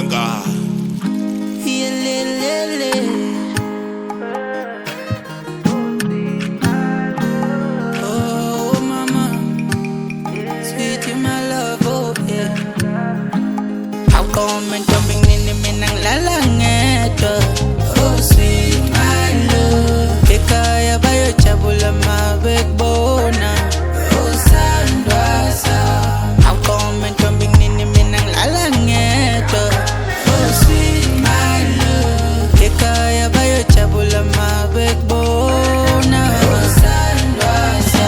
Manga. Oh mama, sweet you my love, oh yeah. How come and jumping in the minang lalangeta? Oh sweet my love, Kaya bayo chabula my backbone. Oh sandwasa, how come and jumping in the minang lalangeta? Oh sweet my love, Kaya bayo chabula my backbone. Oh sandwasa,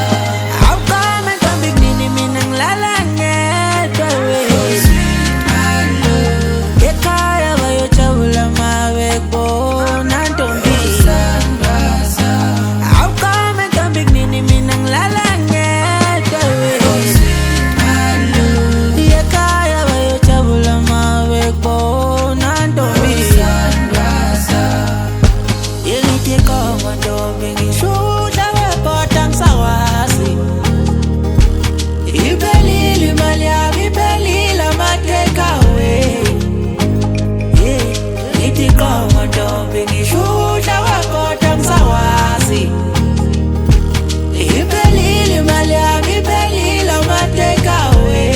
how come and jumping in the minang lalangeta? Oh sweet my love, Kaya bayo chabula my backbone. Don't be sandwasa, how come and jumping in the minang lalangeta? Oh sweet my love, Kaya bayo chabula my backbone. Don't be sandwasa. Iliti kama dobe ngishuda wepotang sawasi. Ibelili malia ibelila mateka we. Iliti kama dobe ngishuda wepotang sawasi. Ibelili malia ibelila mateka we.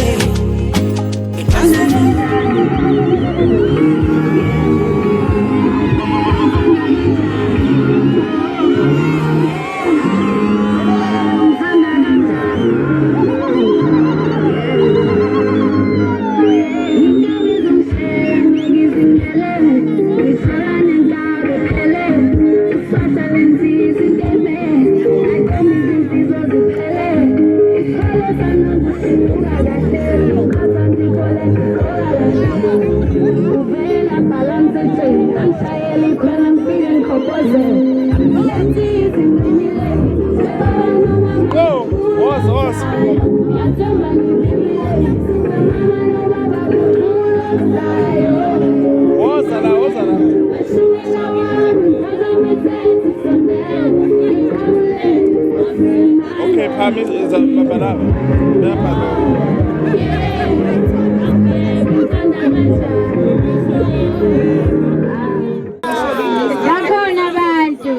Go! Okay, Pamis is a Bakhona abantu.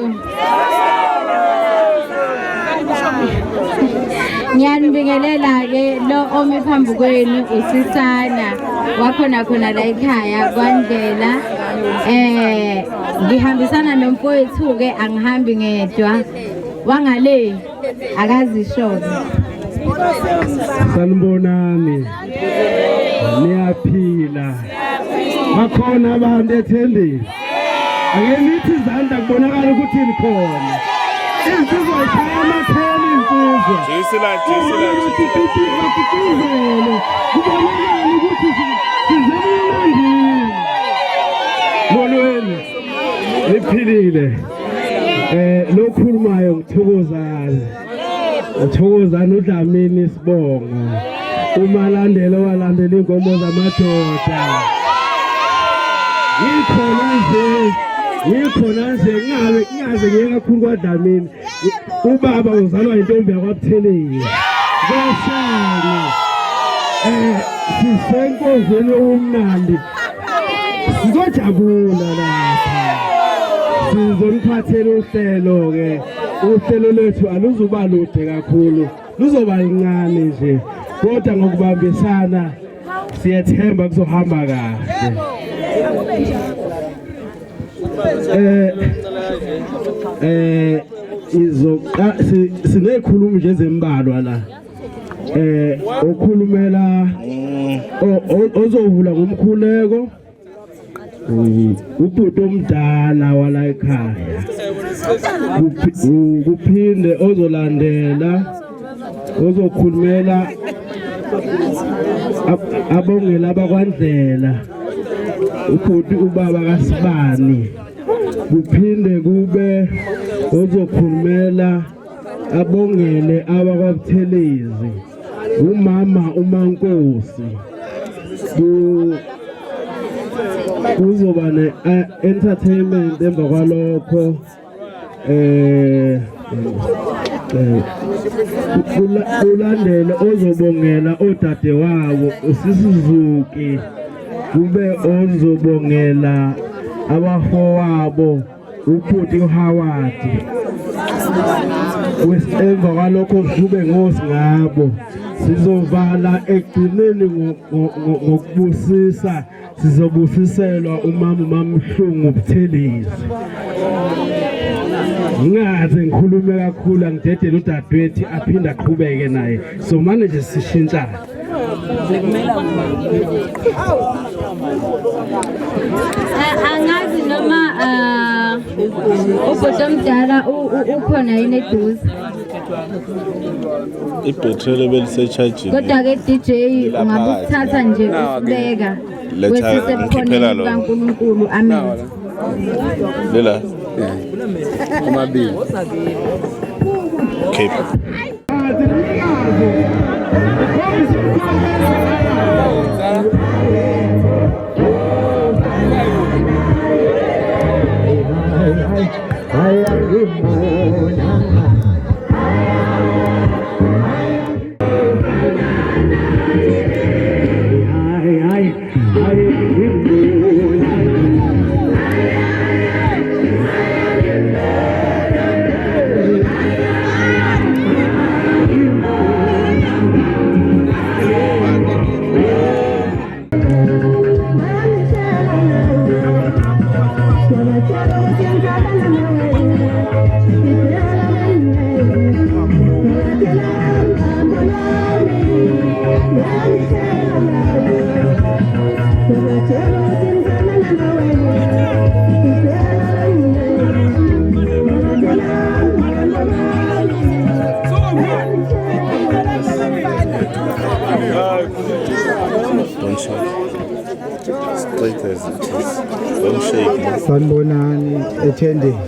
Ngiyanibingelela ke lo omi phambi kwenu usisana wakhona khona la ekhaya kwaNdlela ngihambisana nomfowethu ke angihambi ngedwa wangale akazishobe. Sanibonani. Niyaphila. Bakhona abantu ethendeni. Ake nithi izandla kubonakala ukuthi nikhona. Insizwa ishaya amatheli insizwa. Jisila. Kubonakala ukuthi sizemnandini. Molweni. Niphilile. Lokhulumayo ngithokozana. Ngithokozana uDlamini Sibongo. Umalandela walandela inkomo zamadoda. Ngikhona nje ngingaze ngiye kakhulu kwaDlamini. Ubaba uzalwa intombi yakwaButhelezi. Koshani. Sisenkozweni omnandi. Sizojabula lapha. Sizoniphathela uhlelo ke. Uhlelo lethu aluzuba lude kakhulu. Luzoba lincane nje. Kodwa ngokubambisana siyethemba kuzohamba kahle. Sinekhulumi nje ezembalwa la. Okhulumela ozovula ngomkhuleko. Ubhuti omdala wala ekhaya. Kuphinde ozolandela ozokhulumela abongela abakwaNdlela. Ubhuti ubaba kaSibani. Kuphinde kube ozokhulumela abongele abakwaButhelezi. Umama uMankosi. Kuzoba ne-entertainment emva kwalokho. Ulandele ozobongela odadewabo uSisizuki kube ozobongela abafowabo ubhuti uHoward emva kwalokho kube ngosingabo sizovala ekugcineni ngokubusisa sizobusiselwa umama Mhlungu Buthelezi. Ngingaze ngikhulume kakhulu angidedele udadewethu aphinda aqhubeke naye so manje nje sishintshana. Angazi noma ubhuti omdala ukhona yini eduze. Ibhetri belisechajini. Kodwa ke DJ ungabuthatha nje usibeka wesisebukhoneni kaNkulunkulu. Amen. Lela. Kumabili. Okay. Sanibonani attending.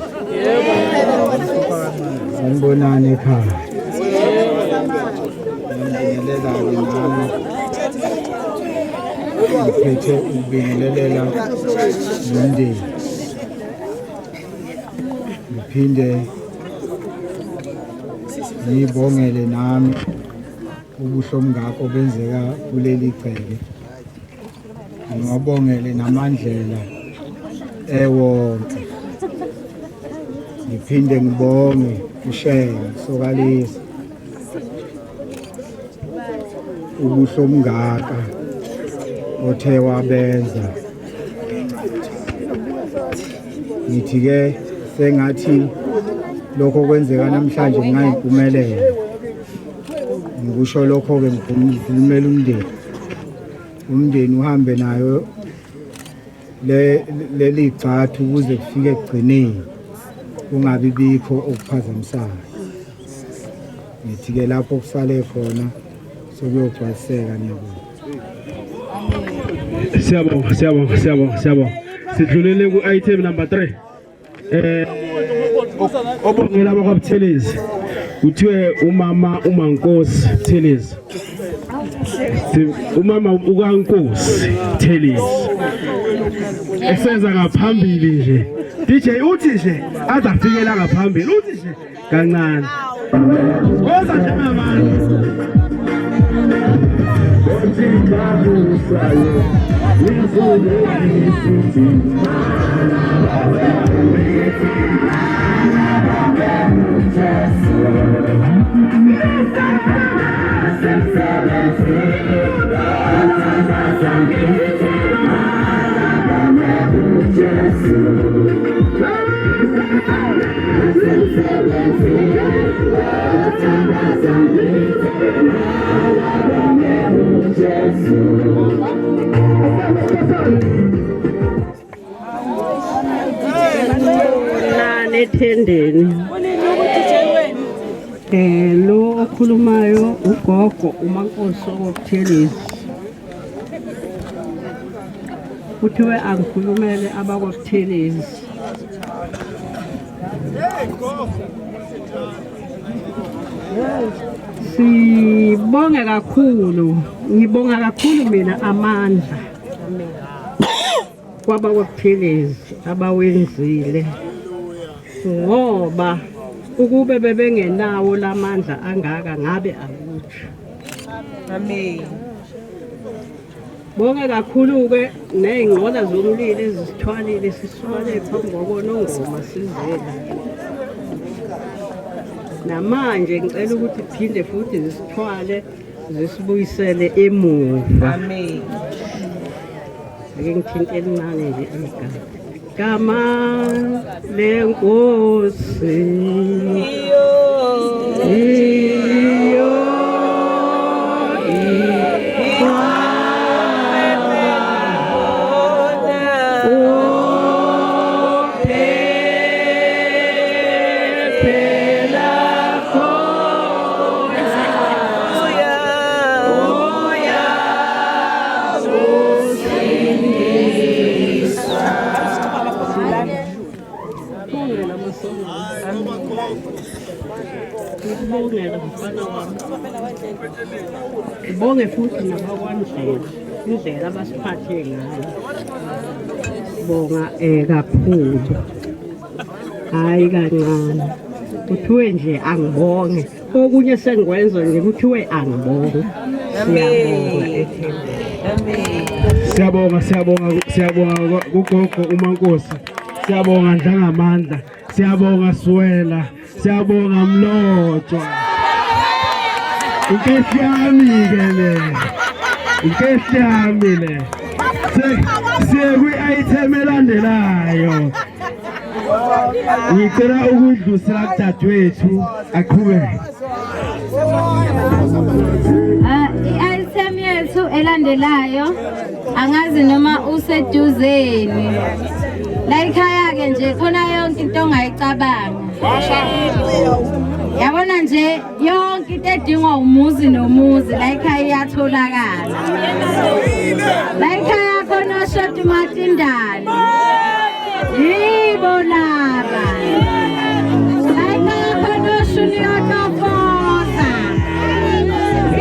Sanibonani ekhaya. Ngibingelela ngami. Ngiphethe ukubingelela nomndeni. Ngiphinde ngibongele nami ubuhlobo ngakho benzeka kuleli gceke. Ngibongele namandlela ewonke. Ngiphinde ngibonge uShenge Sokalisa ubuhlobo ngaka othe wabenza. Ngithi ke sengathi lokho kwenzeka namhlanje ngayimpumelelo. Ngikusho lokho ke ngikhulumela umndeni uhambe nayo leli gcathu ukuze kufike ekugcineni kungabi bikho okuphazamisayo. Ngithi ke lapho kusale khona sokuyogcwaliseka ngiyabona. Siyabonga. Sidlulele ku item number 3. Obongela bakwaButhelezi kuthiwe umama uMankosi Buthelezi. Umama ukaNkosi Buthelezi. Esenza ngaphambili nje. DJ uthi nje azafikela ngaphambili uthi nje kancane. Woza nje mama. Ethendeni lo okhulumayo ugogo uMankosi oButhelezi uthiwe angikhulumele abakwaButhelezi. Sibonge kakhulu, ngibonga kakhulu mina amandla kwabakwaButhelezi abawenzile ngoba ukube bebengenawo lamandla angaka ngabe akutho. Amen. Bonge kakhulu-ke ney'nqola zomlilo ezisithwalile siswale phambi kwakonongoma sizela. Namanje ngicela ukuthi phinde futhi zisithwale zisibuyisele emuva. Amen. Ake ngithinte elincane nje igama. Gama lenkosi. Bonge futhi nabakwaNdlela indlela abasiphathe ngayo. Bonga kakhulu. Hayi kancane. Kuthiwe nje angibonge. Okunye sengikwenza nje kuthiwe angibonge. Siyabonga ethembeni. Siyabonga kugogo uMankosi. Siyabonga Ndlangamandla. Siyabonga Swela. Siyabonga Mlotshwa. Inkethi yami-ke le. Inkethi yami le. Siye kwi-item elandelayo. Ngicela ukudlulisela kudadewethu aqhubeke. I-item yethu elandelayo angazi noma useduzeni. La ekhaya-ke nje khona yonke into ongayicabanga. Yabona nje yonke into edingwa umuzi nomuzi la ekhaya iyatholakala. La ekhaya khona oShoti Matindane. Yibo laba. La ekhaya khona oShuniyotofosa.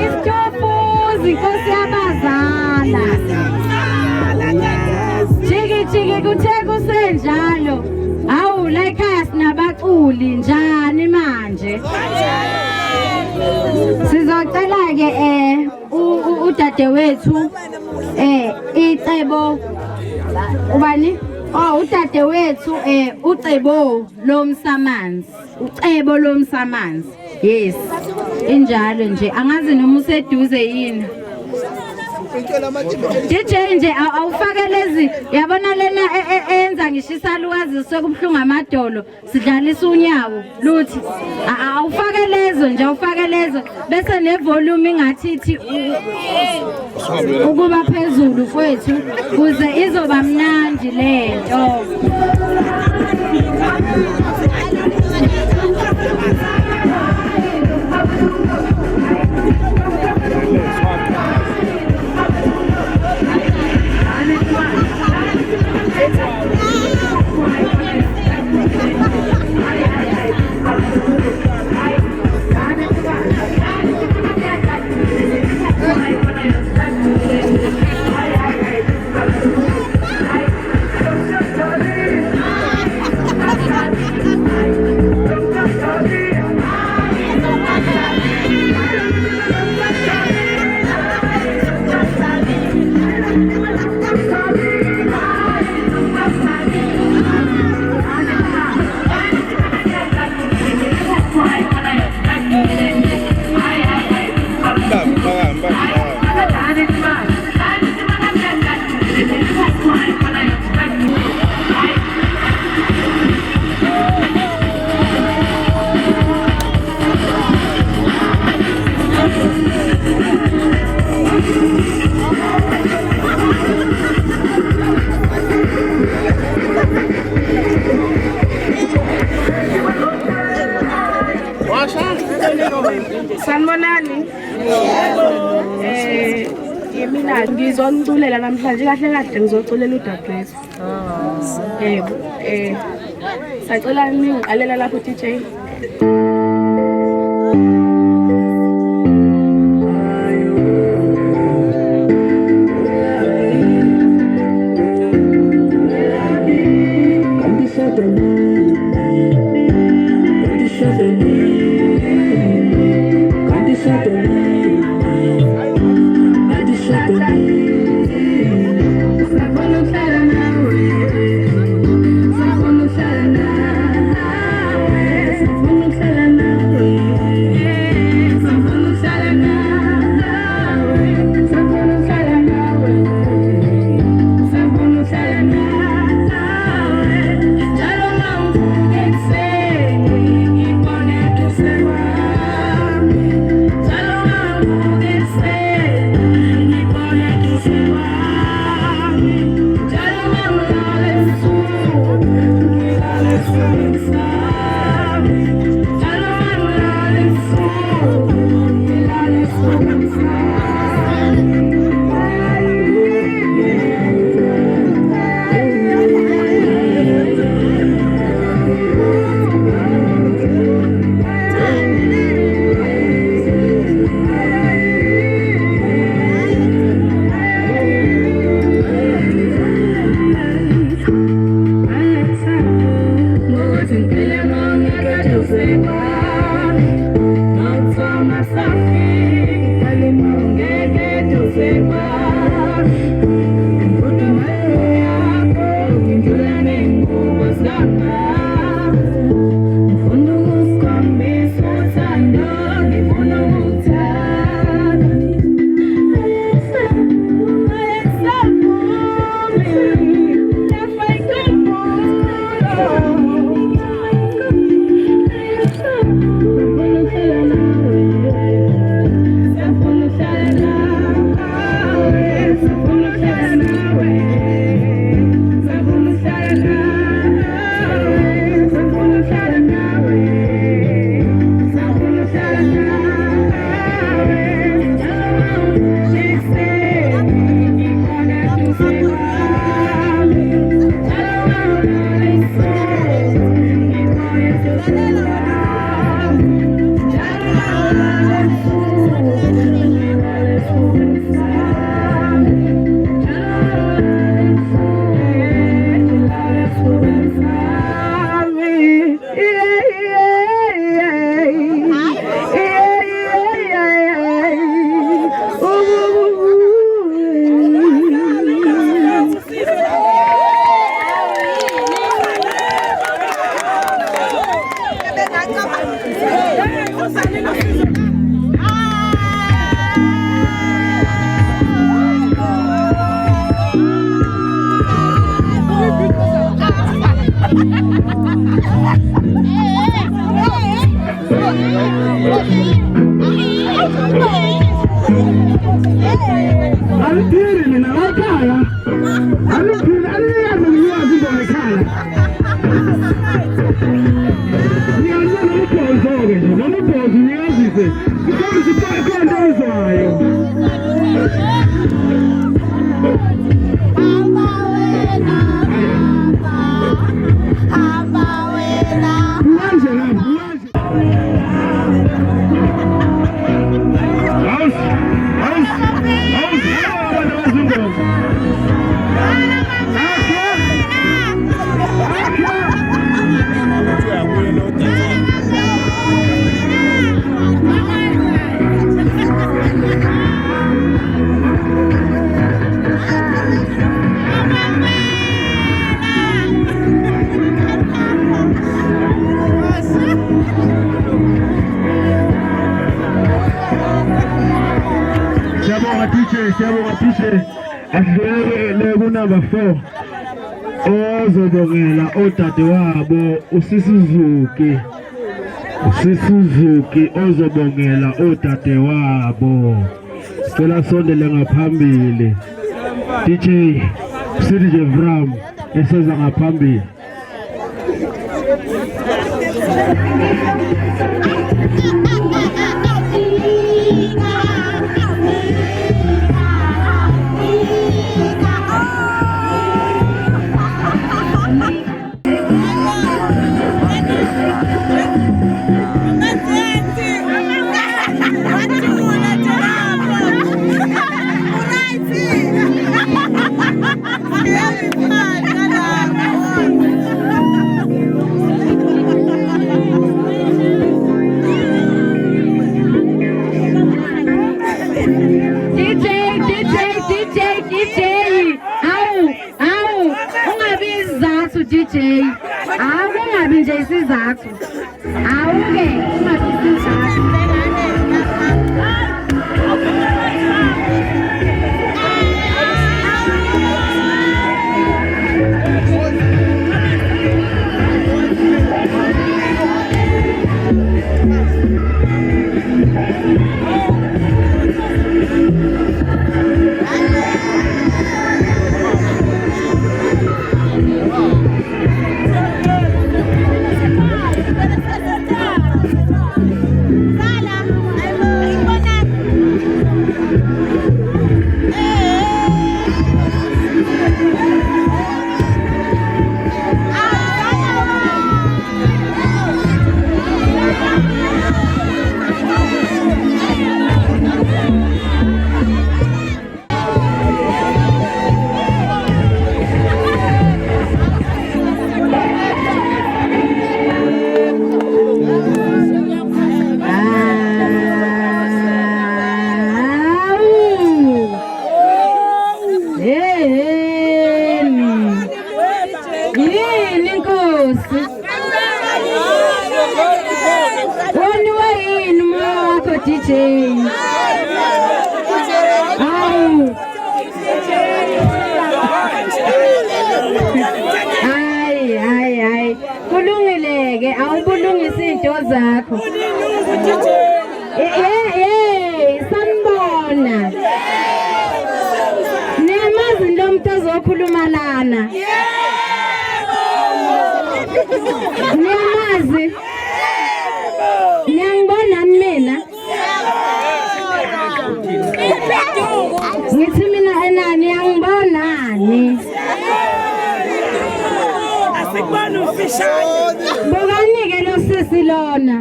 Isitofuzi Nkosi yabazala. Jiki kuthe kusenjalo. Awu la ekhaya sinabaculi njani manje? Sizocela-ke udadewethu icebo ubani? Oh udadewethu ucebo lomsamanzi. Ucebo lomsamanzi. Yes. Injalo nje angazi noma useduze yini. DJ nje awufake lezi yabona lena enza ngishisa lukazi sokubhlunga amadolo sidlalisa unyawo luthi awufake lezo nje awufake lezo bese nevolume ingathithi ukuba phezulu kwethu kuze izoba mnandi lento. Sanibonani. Mina ngizoniculela namhlanje kahle kahle ngizoculela udadewethu. Sacela ningiqalela lapho DJ. Alipiri mina ekhaya. Alipiri aliyazi ngiyazi into ekhaya. Ngiyazi nomphonzo-ke nje, nomphonzo ngiyazise. Because ikhona izwayo. Siyabonga teacher asidlulele ku number 4 ozobongela odadewabo usisuzuki ozobongela odadewabo sicela sondele ngaphambili DJ Sidije Vram eseza ngaphambili DJ, ungabi nje isizathu. Awuke ungabi isizathu. Kulungileke awubulungisa into zakho. Sanibona. Niyamazi lo muntu ozokhuluma lana. Niyamazi? Niyangibona mina? Ngithi mina enani niyangibonani? Asikubona ufishane. Bokanike lo sisi lona.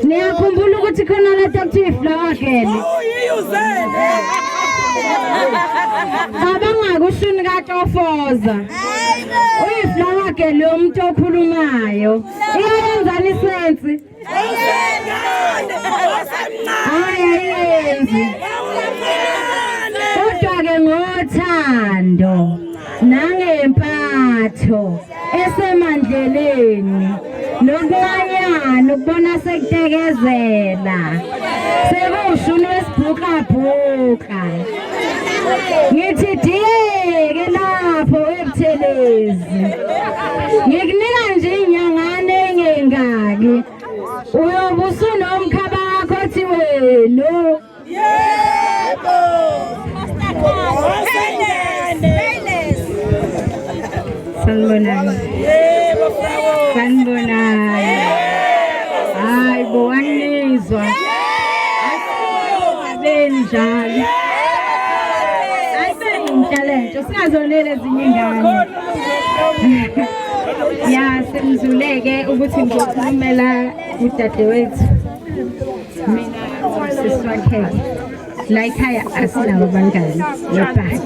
Niyakhumbula ukuthi khona la Dr. Flower Girl. Abangakushuni kaTofoza. Uyiflower Girl yomuntu okhulumayo. Iyenzani isensi? Ayenzi. Kodwa ke ngothando nangempatho esemandleleni nokunyana ukubona sekutekezela sekushuni wesibhuka ngithi diyeke lapho ebuthelezi ngikunika nje inyangane engengaki zenu. Sanibonani. Sanibonani. Hayi bo anizwa. Benjalo. Ayibeyintalento singazonele ezinye ingane. Ya simzuleke ukuthi ngizokhulumela udadewethu. Mina siswakhe. La ekhaya asinabo abangani nobhadi.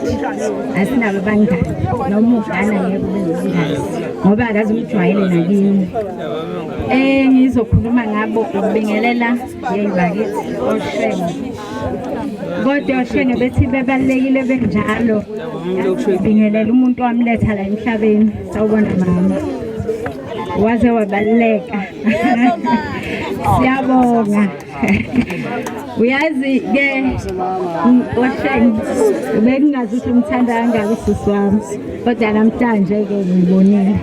Asinabo abangani noma ugana yebo bezingane. Ngoba akazi umjwayele nakini. Ngizokhuluma ngabo ukubingelela yeyibakithi oShenge. Kodwa oShenge bethi bebalekile benjalo. Bingelela umuntu wamletha la emhlabeni sawubona mama. Waze wabaleka. Siyabonga. Uyazi ke oShenge bengingazi ukuthi umthanda kangaka usisi wami. Kodwa namhlanje ke ngibonile.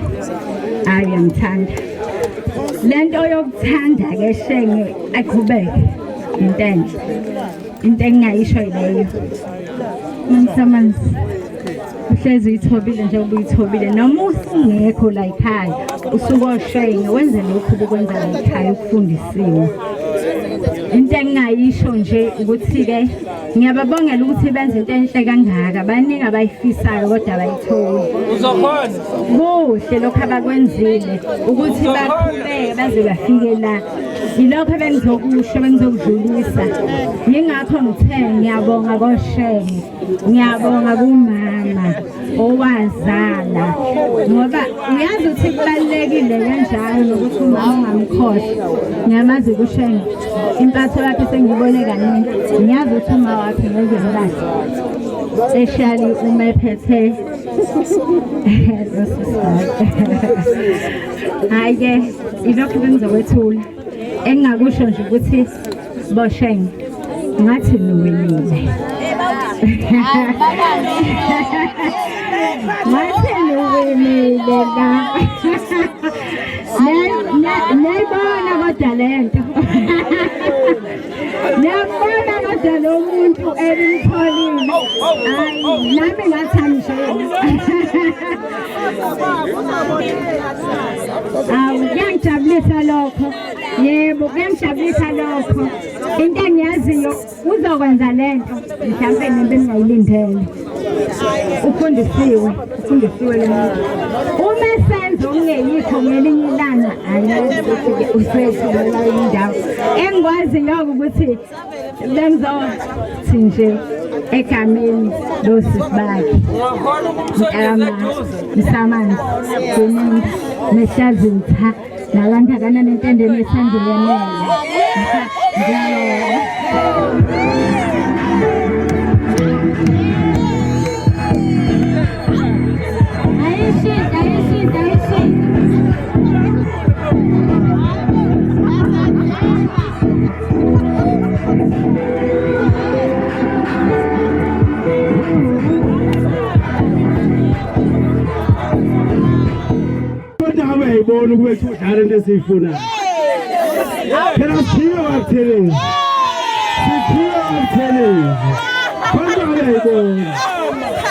Hayi ngiyamthanda. Lento yokuthanda ke Shenge aqhubeke intenhle. Into engayisho leyo. Nomsamanzi. Uhlezi uyithobile nje ubuyithobile noma usingekho la ekhaya usuke oShenge wenze lokhu ukwenza la ekhaya ukufundisiwe. Into engayisho nje ukuthi ke ngiyababongela ukuthi benze into enhle kangaka baningi abayifisayo kodwa abayitholi. Uzokhona. Kuhle lokho abakwenzile ukuthi baqhubeke baze bafike la. Yilokho bengizokusho bengizokudlulisa. Ngingakho ngithe ngiyabonga koShenge. Ngiyabonga kumama owazala ngoba uyazi ukuthi kubalekile kanjalo nokuthi umama ungamkhohlwa. Ngiyamazi kuShenge impatho yakhe sengibone kaningi. Ngiyazi ukuthi uma wakhe ngezemlahle especially uma ephethe hayi ke ilokho bengizokwethula engingakusho nje ukuthi boShenge ngathi niwinile. Ngathi niwinile la. Nayibona kodwa lento. Niyabona kodwa lo muntu elimtholile. Hayi nami ngathani nje. Kuyangijabulisa lokho. Yebo kuyangijabulisa lokho. Into engiyaziyo uzokwenza lento mhlawumbe nento engayilindele. Ufundisiwe le muntu. Uma senzo ngeyikho ngelinye ilanga ayazi ukuthi usethula indawo. Engikwaziyo ukuthi bengizothi nje egameni losisi bakhe. Msamanzi, Beninda, Mehlazitha, nabantu akanani entendeni esandulene. Uyayibona ukuthi udlala into esiyifuna. Phela siphiwe kakuthele. Siphiwe kakuthele. Kodwa uyayibona.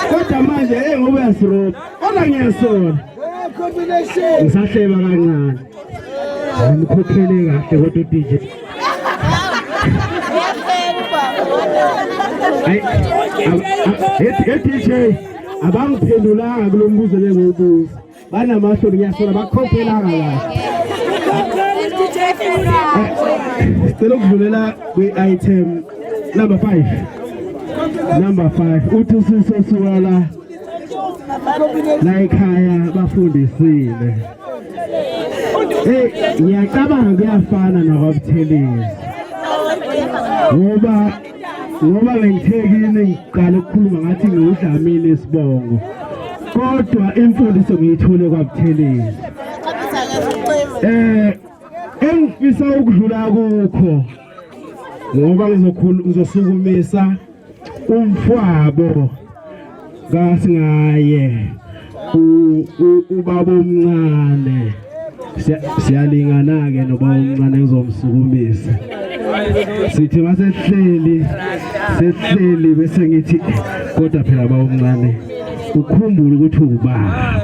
Kodwa manje ngoba uyasiroba. Kodwa ngiyasola. Ngisahleba kancane. Ngikhokhele kahle kodwa DJ. Hey DJ abangiphendulanga kulombuzo bengiwubuza. Banamashoni ngiyasola bakhokhelanga la. Sicela ukudlulela kwi-item number 5. Number 5 uthi usisosuwala la ekhaya bafundisile. Ngiyacabanga kuyafana nakwabuthelezi. Ngoba bengithekile ngiqala ukukhuluma ngathi ngiwudlamini isibongo. Kodwa imfundiso ngiyithole kwabuthelezi. Engifisa ukudlula kukho ngoba ngizosukumisa umfwabo kaSingaye ubaba omncane siyalingana ke noba umncane ngizomsukumisa sithi masehleli bese ngithi kodwa phela ba umncane ukhumbule ukuthi ubaba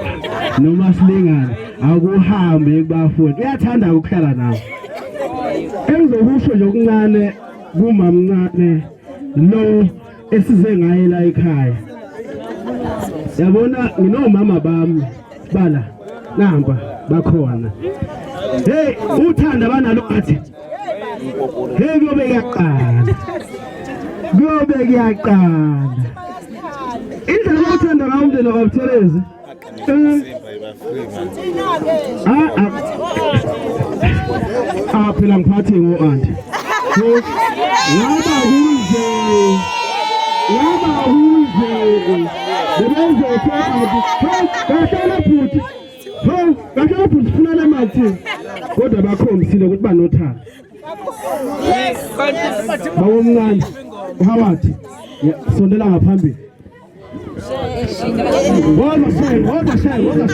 noma silingana akuhambe kubafuni uyathanda ukuhlala nawe engizokusho nje okuncane kumamncane lo esize ngaye la ekhaya yabona nginomama bami bala namba bakhona hey uthanda banalo athi hey kuyobe kuyaqala indlela yokuthanda ngawo umndeni wakabuthelezi phela ngiphathi ngo-anti ngaba kuze kahlala futhi sifuna le mali kodwa bakhombisile ukuthi banothando bawomncane uhawathi sondela ngaphambili woza shela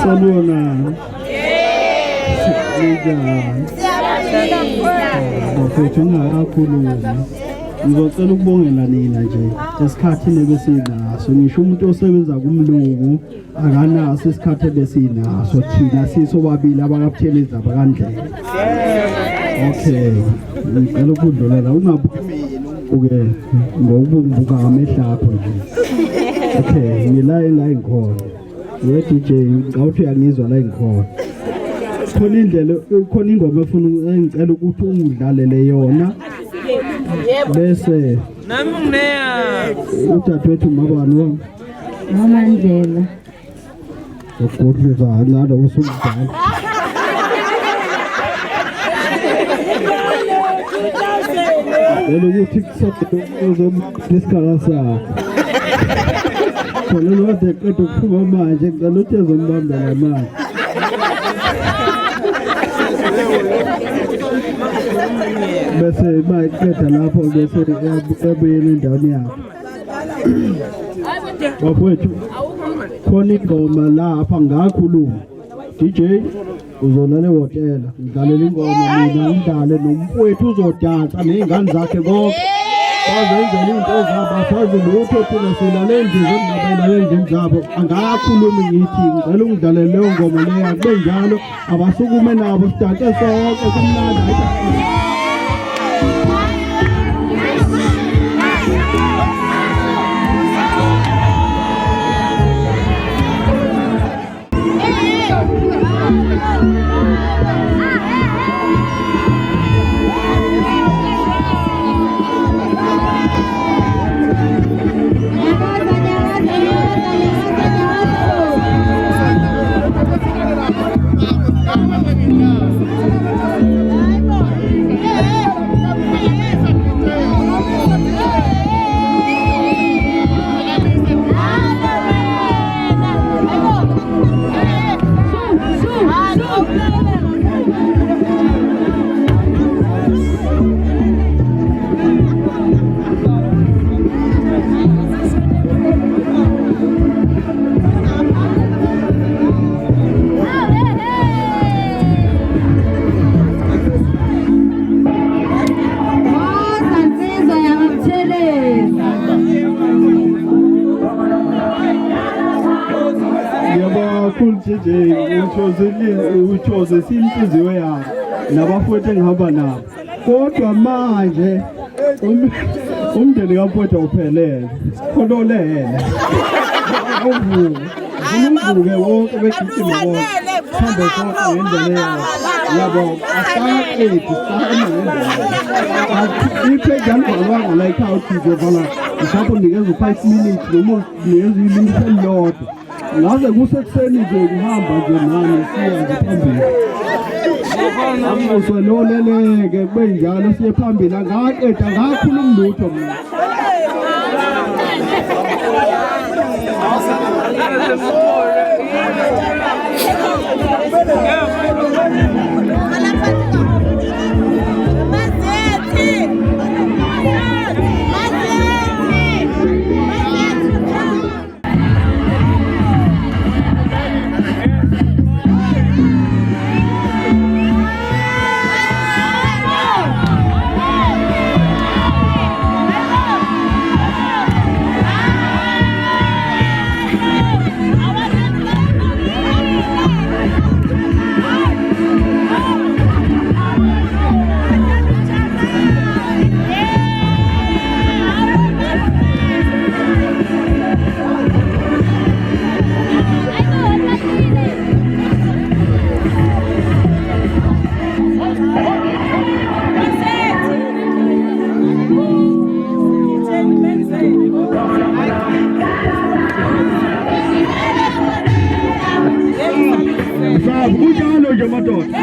Salona. Bafethu kakhulu. Ngizocela ukubongela nina nje esikhathini ebesinaso ngisho umuntu osebenza kumlungu akanaso isikhathi ebesinaso thina sisobabili abakaphelezi abakandlela. Okay. Ngicela ukudlulela ungabuke ngokubuka ngamehla akho nje. Okay, ngila ngikhona. We DJ ngawuthi uyangizwa la ngikhona. Khona indlela khona ingoma efuna engicela ukuthi ungidlalele yona. Bese nami ngineya udadewethu mabani wami Mama Ndlela ukudliza nalo usumdala ukuthi kusapho sakho khona lo deqeda ukuphuma manje ngicela ukuthi ezombambela manje bese bayiqeda lapho bese ebuyela endaweni yakhe bafowethu khona ingoma lapha ngakhuluma DJ uzolale hotela ngidlalela ingoma mina ngidlale nomfowethu uzodansa nezingane zakhe konke bazenzela into zabafazi lutho thina silale endizeni nabelale endizeni zabo angakhulumi ngithi ngicela ungidlalele leyo ngoma leyo kube njalo abasukume nabo sidanse sonke kumnandi Yeah. DJ uchoze inhliziyo yakho nabafowethu engihamba nabo kodwa manje umndeni kaMfowethu uphelele khonolele uvuke wonke begijima bonke hambe konke ngendlela yawo yabo asaqedi sahamba ngendlela iphejalwanga la ikhawuthi ngizovala mhlawumbe unikeza u5 minutes noma unikeza iminute elilodwa ngaze kusekuseni nje kuhamba nje nami siya phambili amuzololeleke kube njalo siye phambili angaqeda ngakhuluma lutho mina Kunjalo nje madoda.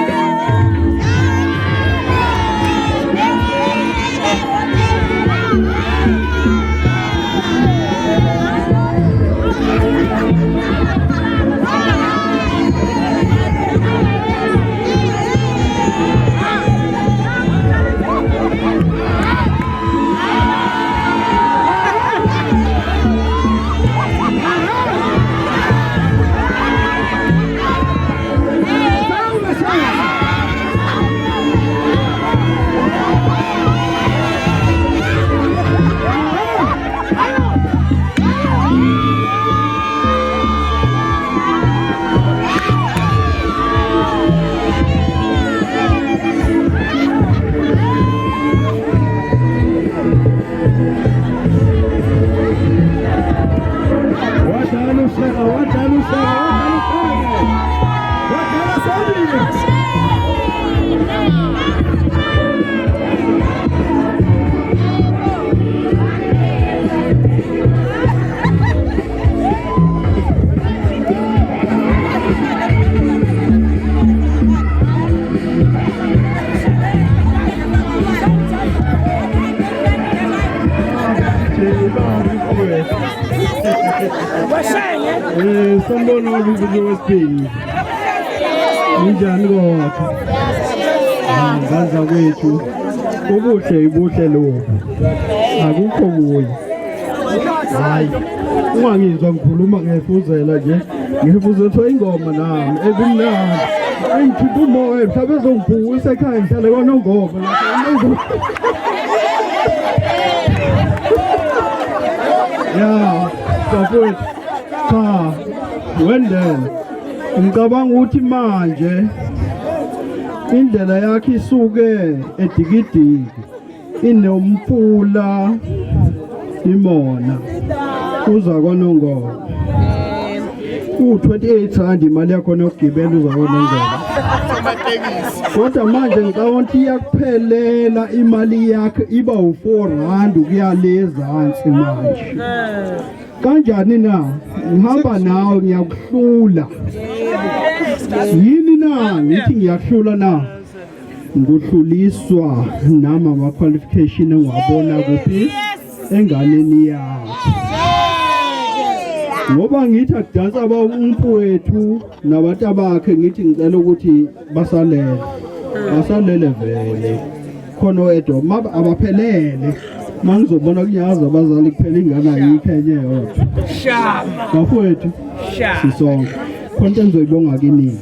Sanibona ukuthi wesibili njani kodwa ngazanza kwethu ubuhle ibuhle lokho akukho kuyi hayi ungangizwa ngikhuluma ngefuzela nje ngifuzethwa ingoma nami ezimnandi engikhipha umoya mhlawumbe ezongibhukisa ekhaya ngihlale kwanongoma lapho ya bafowethu cha wendela ngicabanga ukuthi manje indlela yakhe isuke edikidiki inomfula imona uza kwanongoma u28 rand imali yakho yokugibela uza kwanongoma kodwa manje ngicabanga ukuthi iyakuphelela imali yakhe iba u4 rand ukuya lezansi manje kanjani na ngihamba nawe ngiyakuhlula yini na ngithi ngiyakuhlula na ngohluliswa nama ama qualification engiwabona kuphi enganeni yakho ngoba ngithi akudansa umfowethu nabantu bakhe ngithi ngicela ukuthi basalele vele khona wedwa abaphelele mangizobona kunyaza abazali kuphela ingane ayikho enye yodwa bafowethu sisonke konke engizoyibonga kini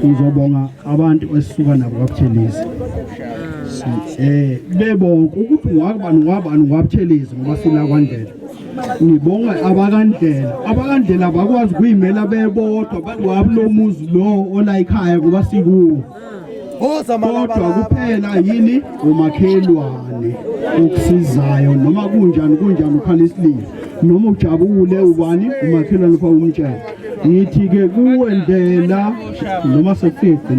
ngizobonga abantu esisuka nabo kaButhelezi bebonke ukuthi ungabani ungabuthelezi ngoba sila kwandlela ngibonga abakandlela bakwazi kuyimela bebodwa bakulomuzi lo ola ekhaya kuba sikuwo kodwa kuphela yini umakhelwane ukusizayo noma kunjani ukhala isililo noma ujabule ubani umakhelwane kwa umtshela ngithi ke kuwe Ndlela noma sekufike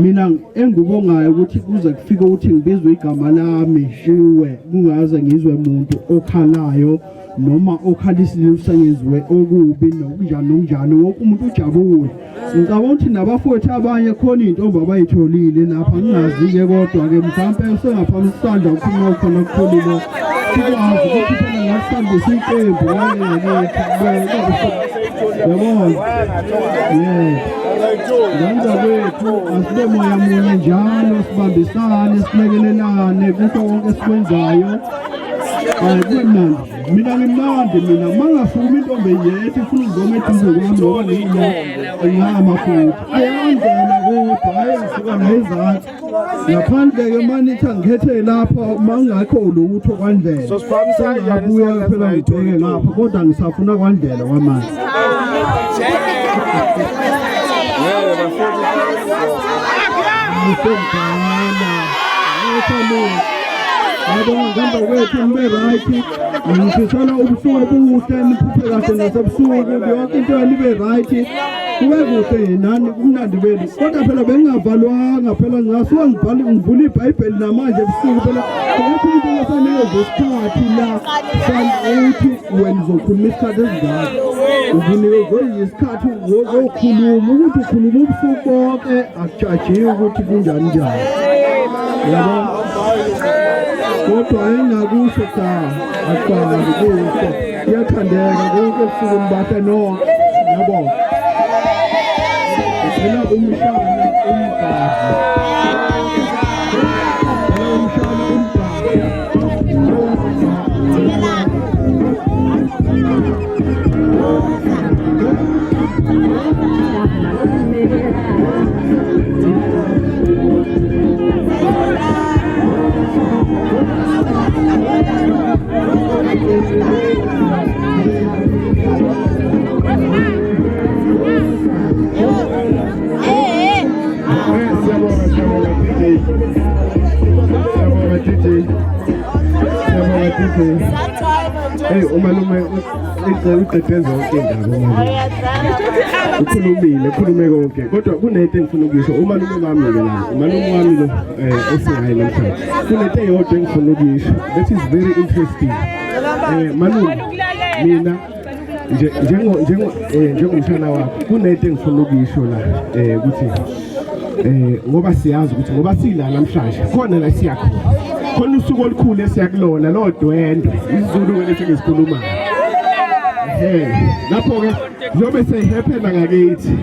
mina engibongayo ukuthi kuze kufike ukuthi ngibizwe igama lami shiwe kungaze ngizwe umuntu okhalayo noma okhalisile usengenziwe okubi nokunjani wonke umuntu ujabule ngicabanga ukuthi nabafowethu abanye khona intombi abayitholile lapha ngingazi-ke kodwa ke mhlawumbe usengaphambi isandla ukhuluma khona kukhulile sikwazi ukuthi phela ngasihambisa iqembu yabona ngenza kwethu asibe moya munye njalo sibambisane silekelelane kukho konke esikwenzayo kumnandi mina ngimnandi mina mangafuni intombi yethu ifuna ukuzoma eduze kwami ngoba ngingama futhi ayandlela kodwa ayisuka ngezansi ngaphandle-ke manithi angikhethe lapha mangakho lutho kwaNdlela sengabuya phela ngibheke ngapha kodwa ngisafuna kwaNdlela kwamanje Abang ngamba kwethu nibe right ngifisela ubusuku obuhle niphuphe kahle nasebusuku yonke into nibe right kube kuhle nani kumnandi beli kodwa phela bengingavalwanga phela ngasuka ngivula iBhayibheli namanje ebusuku phela lokho into lesanele zesikhathi la uthi wena uzokhuluma isikhathi esingaka ubunikwe isikhathi wokukhuluma ukuthi ukhuluma ubusuku bonke akujajiwe ukuthi kunjani njani yabo kodwa engakusho cha akwazi kuhle iyathandeka konke ebusuku bathe no yabo phela umshana umgazi Hey umalume uqeqeza zonke indaba ukhulumile ukhulume konke kodwa kunento engifuna ukuyisho umalume wami ke la umalume wami lo osingayi namhlanje kunento eyodwa engifuna ukuyisho that is very interesting malume mina njengomshana wakho kunento engifuna ukuyisho la ukuthi ngoba siyazi ukuthi ngoba sila namhlanje khona la siyakhona khona usuku olukhulu esiyakulona lodwendwe izulu ke lesikhuluma lapho ke zobe seyihaphena ngakithi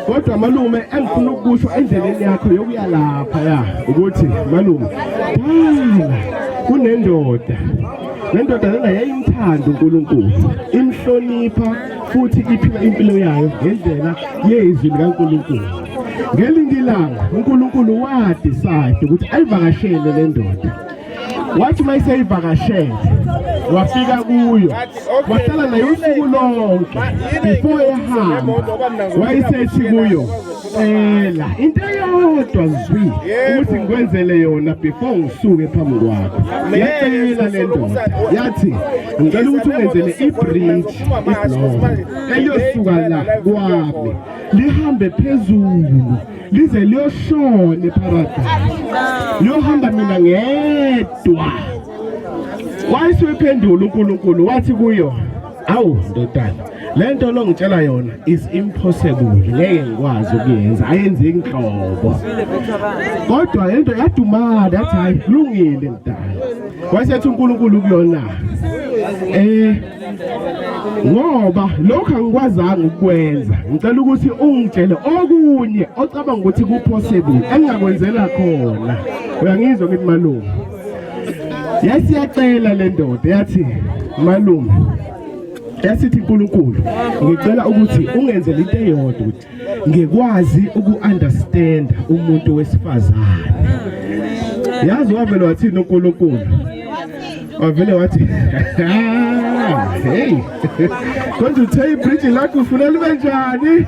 kodwa malume engifuna ukusho endleleni yakho yokuya lapha ya ukuthi malume kunendoda lendoda lena yayimthanda uNkulunkulu imhlonipha futhi iphila impilo yayo ngendlela yezwi likaNkulunkulu ngelinye ilanga uNkulunkulu wadecide ukuthi ayivakashele le ndoda wathi mayiseyivakashele wafika kuyo wahlala nayo usuku lonke before ehamba wayisethi kuyo into eyodwa zwi ukuthi ngikwenzele yona before ngisuke phambi kwakho yacela le ndoda yathi ngicela ukuthi ungenzele ibridge iblock eliyosuka la kwami lihambe phezulu lize liyoshona eparadise liyohamba mina ngedwa wayesephendula uNkulunkulu wathi kuyo awu ndodana lento lo ngitshela yona is impossible ngeke ngikwazi ukuyenza ayenzeki inhlobo kodwa lento yadumala yathi hayi kulungile mdala wayesethi uNkulunkulu kuyona ngoba lokho angikwazanga ukwenza ngicela ukuthi ungitshele okunye ocabanga ukuthi kupossible engingakwenzela khona uyangizwa ngithi malume yasiyacela le ndoda yathi malume yasithi uNkulunkulu ngicela ukuthi ungenzele into eyodwa ukuthi ngikwazi uku-understand umuntu wesifazane yazi wavela wathini uNkulunkulu Wavele wathi hey kodwa uthe ibridge lakho ufuna libe njani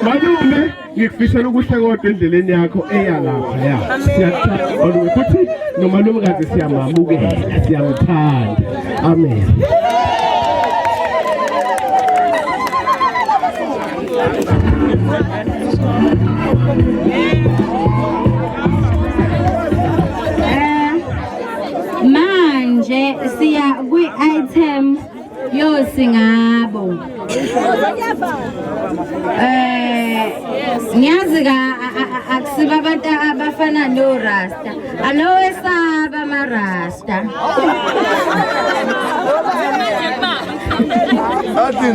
malume ngikufisela ukuhle kodwa endleleni yakho eya lapha ya siyathanda futhi nomalume kaze siyamamukela siyamthanda amen manje siya kwi-item yosingabo ngiyazi akusiba abantu abafana no-rasta anowesaba ama-rasta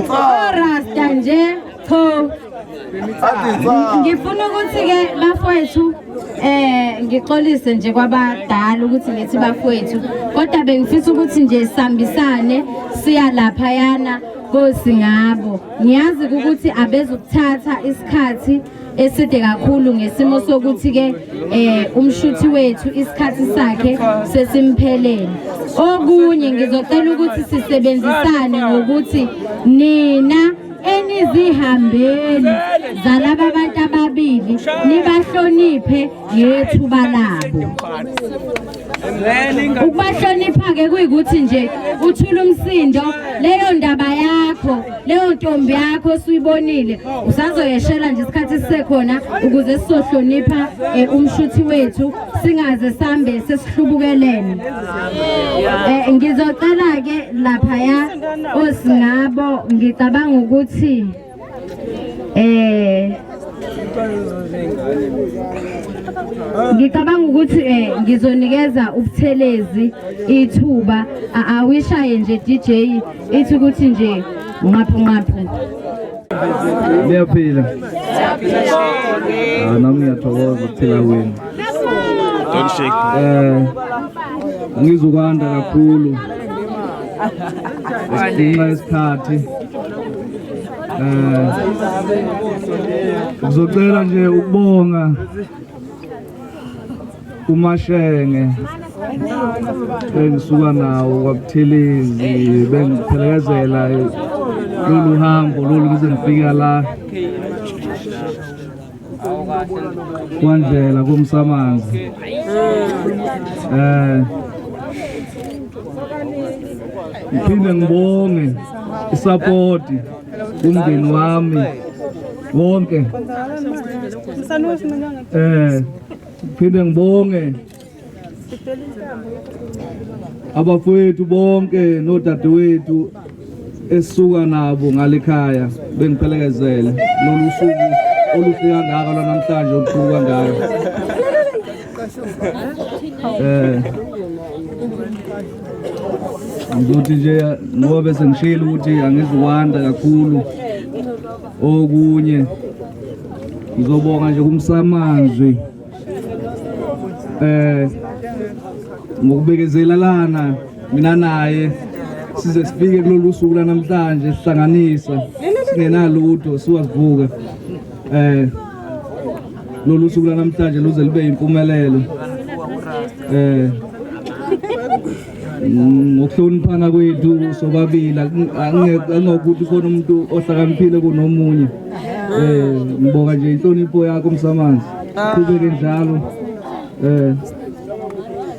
o-rasta nje pho ngifuna ukuthi-ke bafowethu ngixolise nje kwabadala ukuthi lethi bafowethu kodwa bengifisa ukuthi nje sihambisane siya laphayana kosingabo ngiyazi ukuthi abezukuthatha isikhathi eside kakhulu ngesimo sokuthi-ke umshuthi wethu isikhathi sakhe sesimphelele okunye ngizocela ukuthi sisebenzisane ngokuthi nina enizihambeni zalaba abantu ababili nibahloniphe ngethuba labo ukubahlonipha-ke kuyikuthi nje uthula umsindo leyo ndaba yakho leyo ntombi yakho osuyibonile usazoyeshela nje isikhathi sisekhona ukuze sizohlonipha umshuthi wethu singaze sambe sesihlubukelene ngizocela-ke laphaya osingabo ngicabanga ukuthi ngicabanga ukuthi ngizonikeza ubuthelezi ithuba awishaye nje DJ ithi ukuthi nje nqaphu Liyaphila nami ngiyathokoza ukuphila kwenu Don't shake ngizokwanda kakhulu ngenxa yesikhathi ngizocela nje ukubonga uMashenge engisuka nawo kwaButhelezi bengiphelekezela lolu hambo lolu ngize ngifika la kwandlela komsamanzi ngiphinde ngibonge isupport umndeni wami wonke ngiphinde ngibonge abafowethu bonke nodadewethu esisuka nabo ngalekhaya bengiphelekezele lolu suku olufika ngaka namhlanje olukhulu kangaka ngizothi nje ngoba sengishilo ukuthi angizukwanda kakhulu okunye ngizobonga nje kumsamanzwi ngokubekezelelana mina naye size sifike kulolu suku namhlanje sihlanganisa singenalutho siwazivuka lolu suku namhlanje luze libe impumelelo ngokuhloniphana kwethu sobabili angokuthi khona umuntu ohlakaniphile kunomunye ngibonga nje inhlonipho yakho Msamanzi qhubeke njalo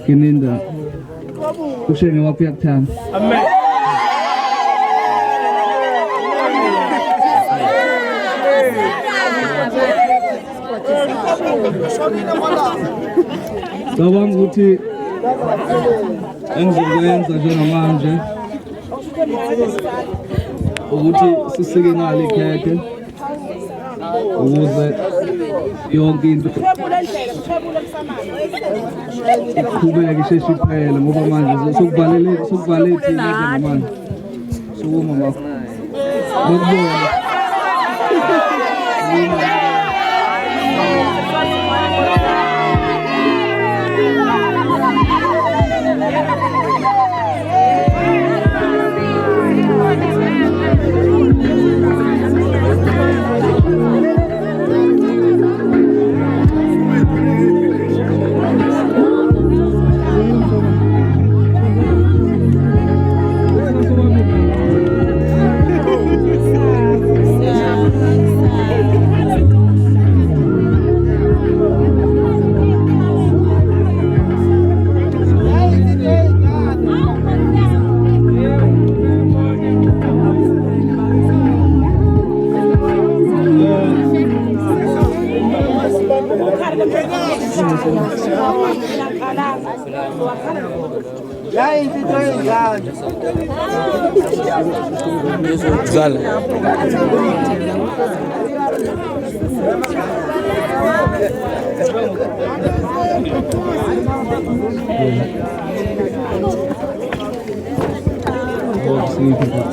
kininda ushenge wakho yakuthanda amen Cabanga ukuthi engizokwenza njengamanje ukuthi sisike ngale ikhekhe ukuze yonke into iqhubeke isheshe iphele ngoba manje sokuvalele thina njengamanje sokuma makho ngokubona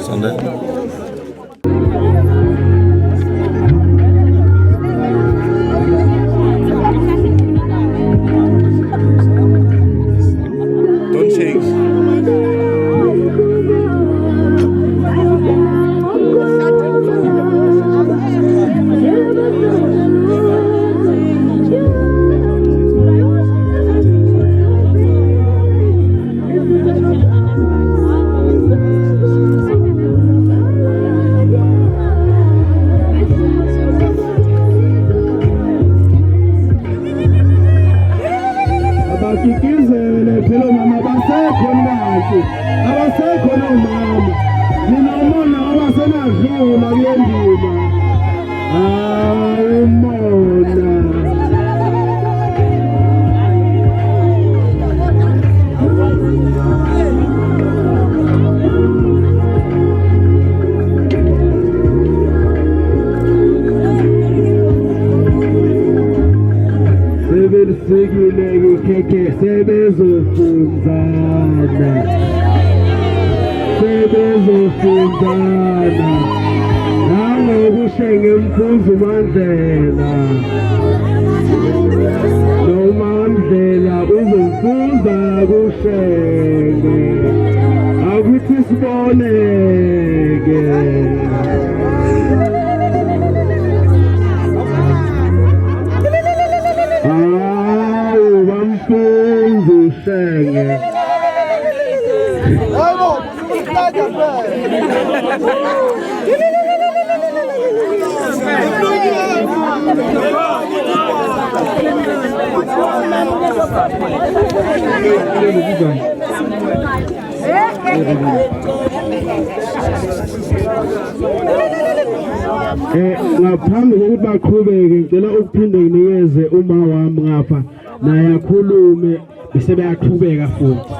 Sunday. Don't shake. Abakikizele phela mama basekho nathi abasekho nomama ninamona abasenadlula kuyendima umona Sebesikile keke sebezofunzana nangokushenge mfuzo Mandela noMandela uzomfuza kushenge akuthi siboneke bamfuza ushenge ngaphambi kokuthi baqhubeke ngicela ukuphinde nginikeze uma wami ngapha naye akhulume bese beyaqhubeka futhi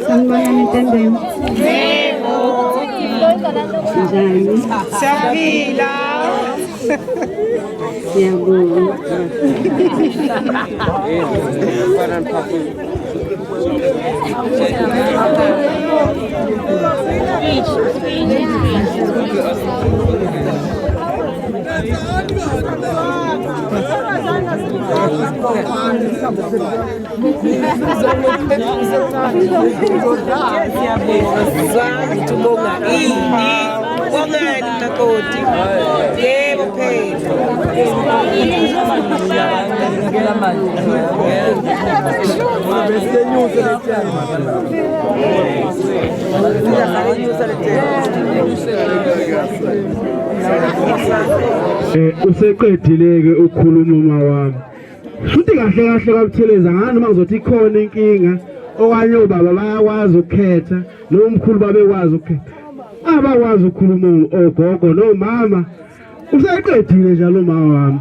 Sanibonani Ntembeni. Yebo. Njani? Siyaphila. Siyabonga. Bongani makoti. Yebo phela. Useqedile-ke ukukhuluma uma wami futhi kahle kahle kabutheleza ngani uma kuzothi ikhona inkinga okanye obaba bayakwazi ukukhetha nomkhulu babekwazi ukukhetha abakwazi ukukhuluma ogogo nomama useqedile njalo mama wami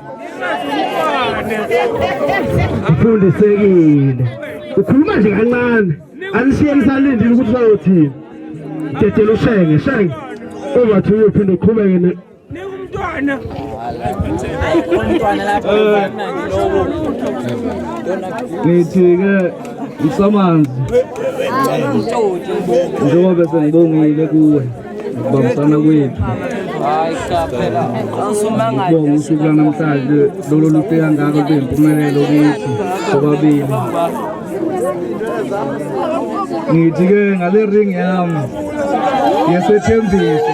ufundisekile ukhuluma nje kancane anishiye nisalindile ukuthi usayothini dedela ushenge obathi uyophinde uqhubeke Ngithi-ke isamanzi njengoba bese ngibongile kuwe ukubambisana kwethu ngibonga usuku lanamhlanje lolo lufika ngako kuyimpumelelo kithi sobabili ngithi-ke ngale ring yami yesethembiso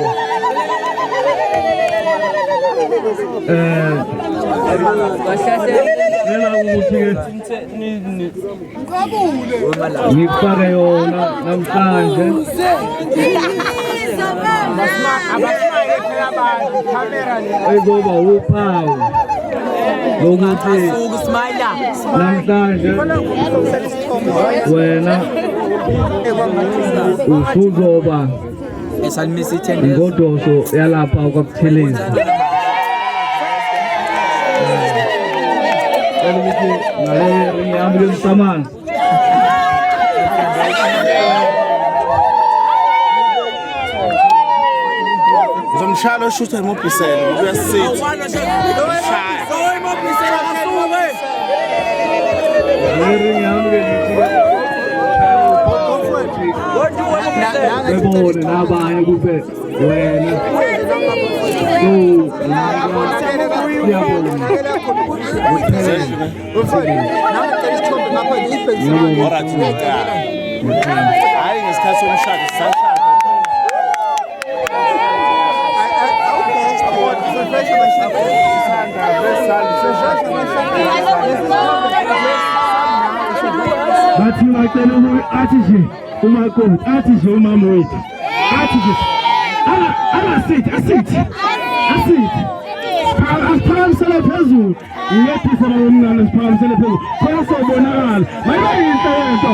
ngikufake yona namhlanje ezoba uphawu lokuthi namhlanje wena usuzoba Ngodoso yalapha kwaButhelezi. Ukuthi ngale ring yami lomsamanzi. Uzomshaya lo shooter emobhisele ngoba uyasithi. Ring yami Bebone nabanye kuphela wena hayi ngesikhathi somshado sisashada bathi ngicela ukuthi athi nje umakoti athi nje umama wethu athi nje asithi asiphakamisele phezulu ngephisa bomncane siphakamisele phezulu khona sobonakala mayibayinto lento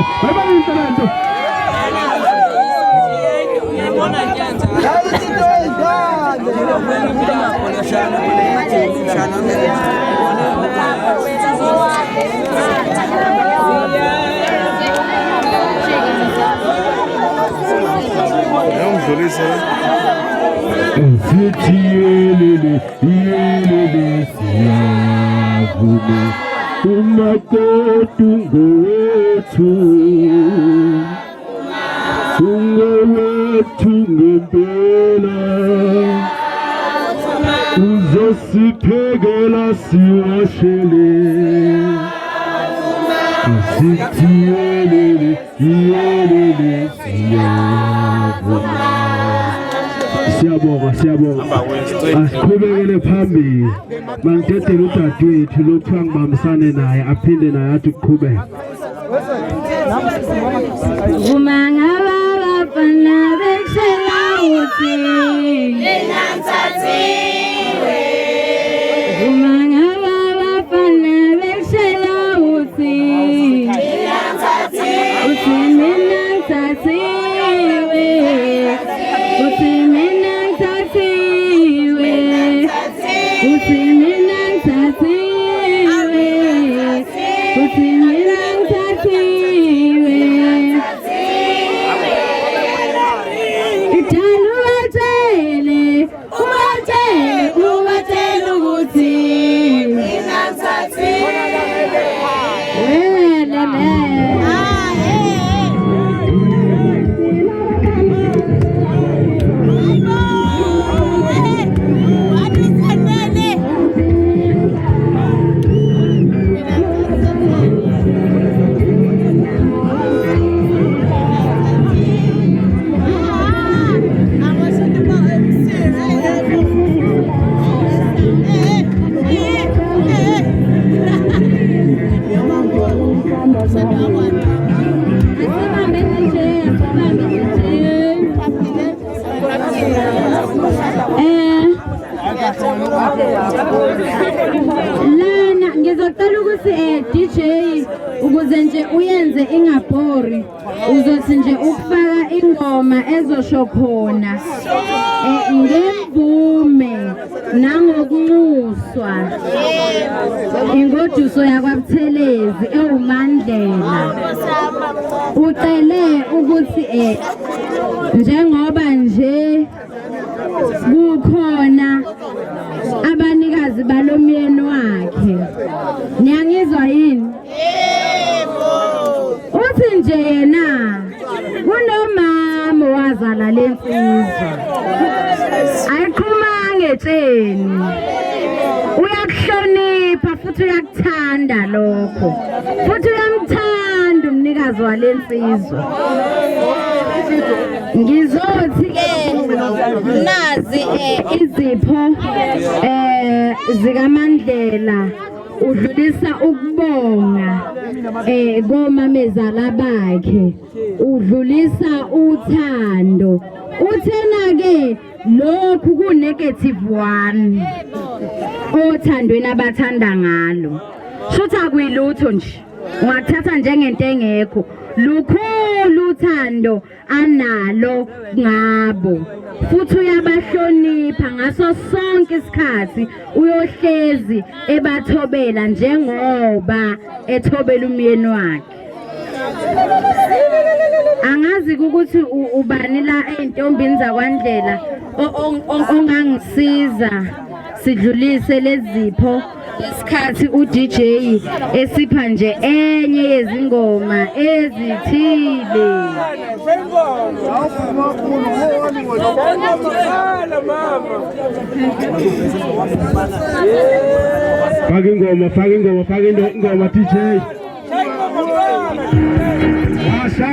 sithi yelele siyavume umakoti ngowethu ngempela uzosiphekela siwashele sithi yelele siyavume. Siyabonga asiqhubekele phambili mangidedela udadewethu lokhu angibambisane naye aphinde naye athi uqhubeke Umangala bafana beshela uthi lenantsathiwe Umangala bafana beshela uthi lenantsathiwe uthi lenantsathiwe uthi Lana ngizocela ukuthi DJ ukuze nje uyenze ingabhori uzothi nje ukufaka ingoma ezosho khona ngemvume nangokunxuswa ingoduso yakwaButhelezi ewuMandlela ucele ukuthi njengoba nje kukhona abanikazi balomyeni wakhe niyangizwa yini uthi nje yena kunomama wazala lensizwa ayiqhuma ngetsheni uyakuhlonipha futhi uyakuthanda lokho futhi uyamthanda umnikazi walensizwa ngizothi ke nazi izipho zikaMandlela udlulisa ukubonga komamezala bakhe udlulisa uthando uthena ke lokhu ku negative 1 othandweni abathanda ngalo shutha kuyilutho nje ungathatha njengento engekho. Lukhulu uthando analo ngabo futhi uyabahlonipha ngaso sonke isikhathi, uyohlezi ebathobela njengoba ethobela umyeni wakhe. Angazi ukuthi ubani la entombini zaKwaNdlela ongangisiza sidlulise lezipho isikhathi uDJ esipha nje enye yezingoma ezithile. Faka ingoma DJ. Asha.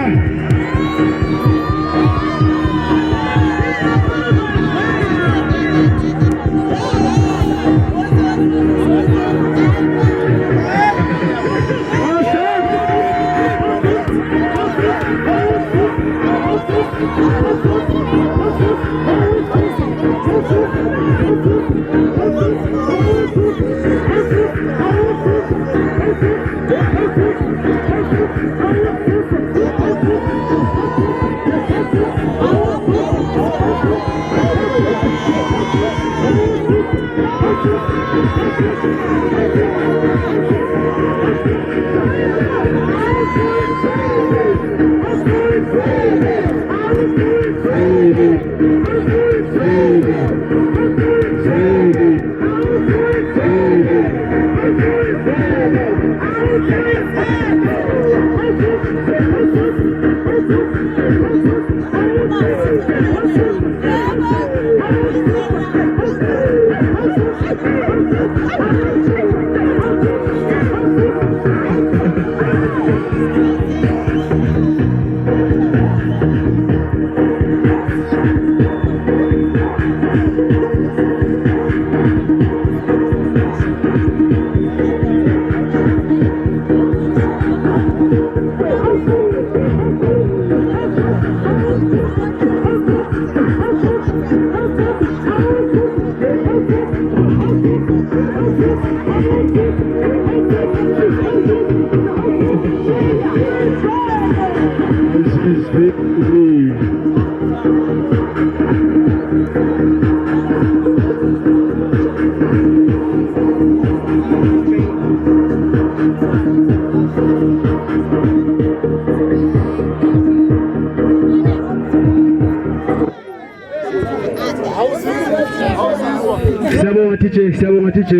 Siyabonga DJ.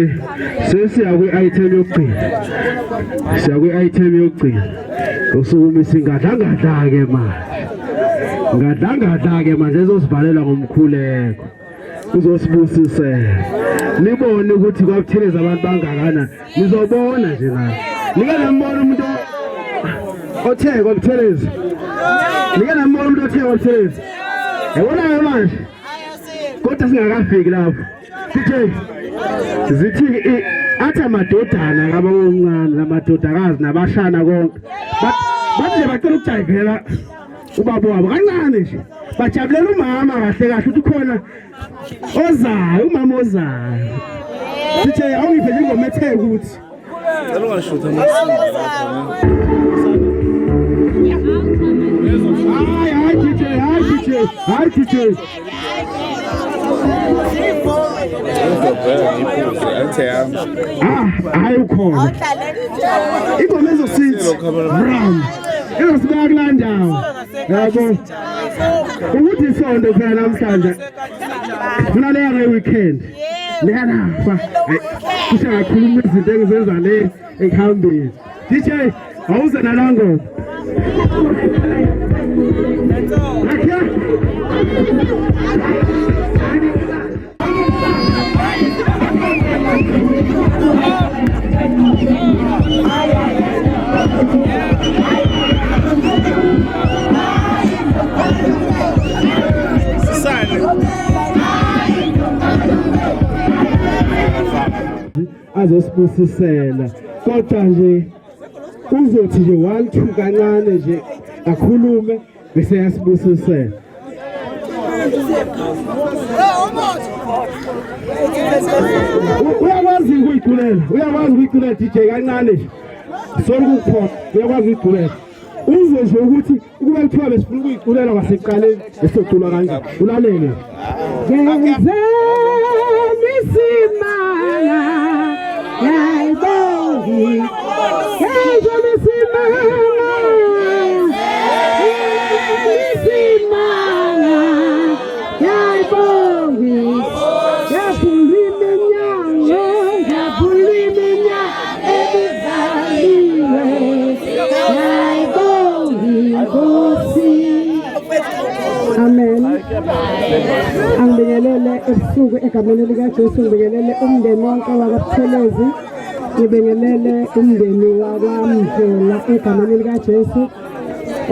Sesiya kwi-item yokugcina. Usukumisa ingadla-ke manje. Ngadla-ke manje ezosivalela ngomkhuleko. Uzosibusisela. Nibone ukuthi kwabutheleza abantu bangakanani. Nizobona nje nayo. Nike nambona umuntu othe kwabutheleza. Nike nambona umuntu othe kwabutheleza. Yabona manje. Kodwa singakafiki lapho. DJ zithi athi amadodana ngaba omncane namadodakazi nabashana konke bathi nje bacela ukujayivela ubaba wabo kancane nje bajabulela umama kahle kahle uthi khona ozayo umama ozayo. DJ awungiphe nje ingoma ethe ukuthi ngicela ungashutha amasimba lapha. Hayi DJ. Hayi ukhona. Ingoma ezosithi Brown. Izosibeka kula ndawo. Yabo. Ukuthi isonto phela namhlanje. Funa leya weekend. Lena fa. Kusakhuluma izinto engizenza le ekhambeni. DJ awuze nalango. Azosibusisela kodwa nje uzothi nje 1-2 kancane nje akhulume bese yasibusisela. Uyakwazi ukuyiculela DJ kancane nje. Solo ukuphotha uyakwazi ukugqubela. Uzwe nje ukuthi ukuba lithiwa besifuna ukuyigulela kwasekuqaleni esocula kanjani. Ulalele. Ngenzeni simanga yayibongi. Ngenzeni simanga. Amen. Angibingelele ebusuku egameni likaJesu, ngibingelele umndeni wonke wakwaButhelezi, ngibingelele umndeni wakwaMdlela egameni likaJesu,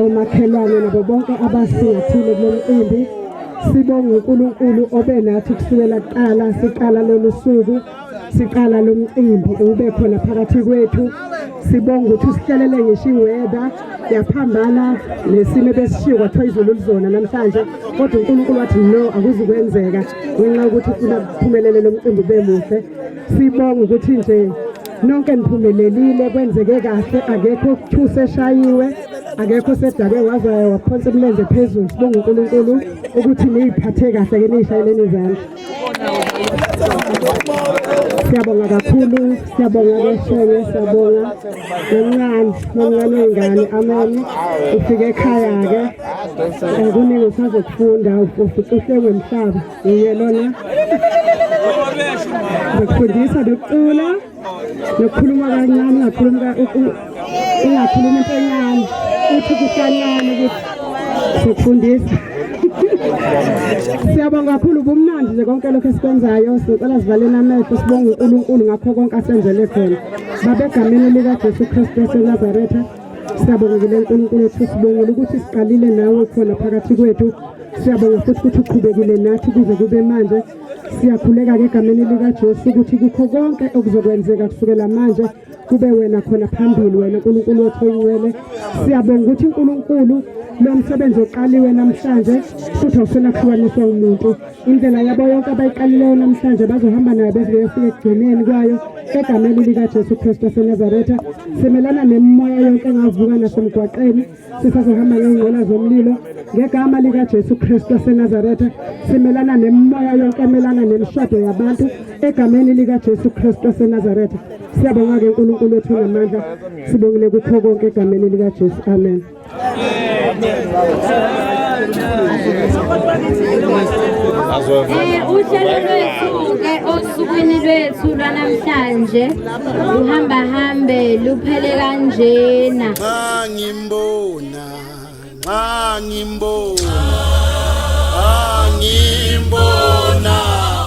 omakhelwane nabo bonke abasingathile kulo mcimbi. Sibonge uNkulunkulu obenathi kusukela kuqala siqala lolu suku, siqala lo mcimbi ube khona phakathi kwethu. Sibonga ukuthi usihlelele ngisho iweather yaphambana nesimo besishiyo kwathiwa izulu lizona namhlanje, kodwa uNkulunkulu wathi no, akuzukwenzeka ngenxa yokuthi ufuna ukuphumelele lo mcimbi ube muhle. Sibonga ukuthi nje nonke niphumelelile, kwenzeke kahle, akekho ukuthusa eshayiwe, akekho sedake waze waphonsa umlenze phezulu. Sibonga uNkulunkulu ukuthi niyiphathe kahle ke nishayeleni izandla. Siyabonga kakhulu, siyabonga keshenge, siyabonga noncane wengane. Amen. Ufike ekhaya ke kuningi usazokufunda, uhlengwe emhlaba yiye lona. Ngikufundisa nokucula nokukhuluma kancane, ungakhuluma into encane, uthi kuhlanyane ukuthi sikufundisa. Siyabonga kakhulu ubumnandi nje konke lokho esikwenzayo. Sicela sivaleni amehlo sibonge uNkulunkulu ngakho konke asenzele khona. Baba egameni likaJesu Kristu waseNazaretha, siyabongela uNkulunkulu wethu, sibongela ukuthi siqalile nawe khona phakathi kwethu. Siyabonga futhi ukuthi uqhubekile nathi kuze kube manje. Siyakhuleka ke egameni likaJesu ukuthi kukho konke okuzokwenzeka kusukela manje kube wena khona phambili, wena uNkulunkulu wethu oyingcwele. Siyabonga ukuthi uNkulunkulu lo msebenzi oqaliwe namhlanje futhi awusena kuhlukaniswa umuntu. Indlela yabo yonke abayiqalileyo namhlanje bazohamba nayo bese beyofika ekugcineni kwayo egameni likaJesu Kristu waseNazaretha. Simelana nemimoya yonke engavuka nasemgwaqeni, sisazohamba ngengqola zomlilo ngegama likaJesu Kristu waseNazaretha. Simelana nemimoya yonke emelana nemishado yabantu egameni likaJesu Kristu waseNazaretha. Siyabonga ke uNkulunkulu wethu ngamandla, sibongile kukho konke egameni likaJesu. Amen. Uhlelo lwethu-ke osukwini lwethu lwanamhlanje luhamba hambe luphele kanjena. Ngimbona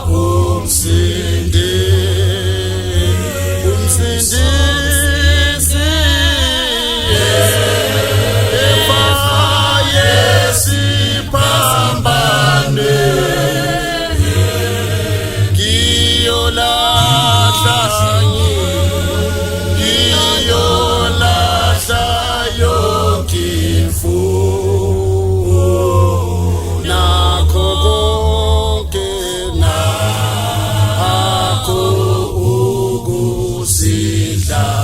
umsindisi Sidla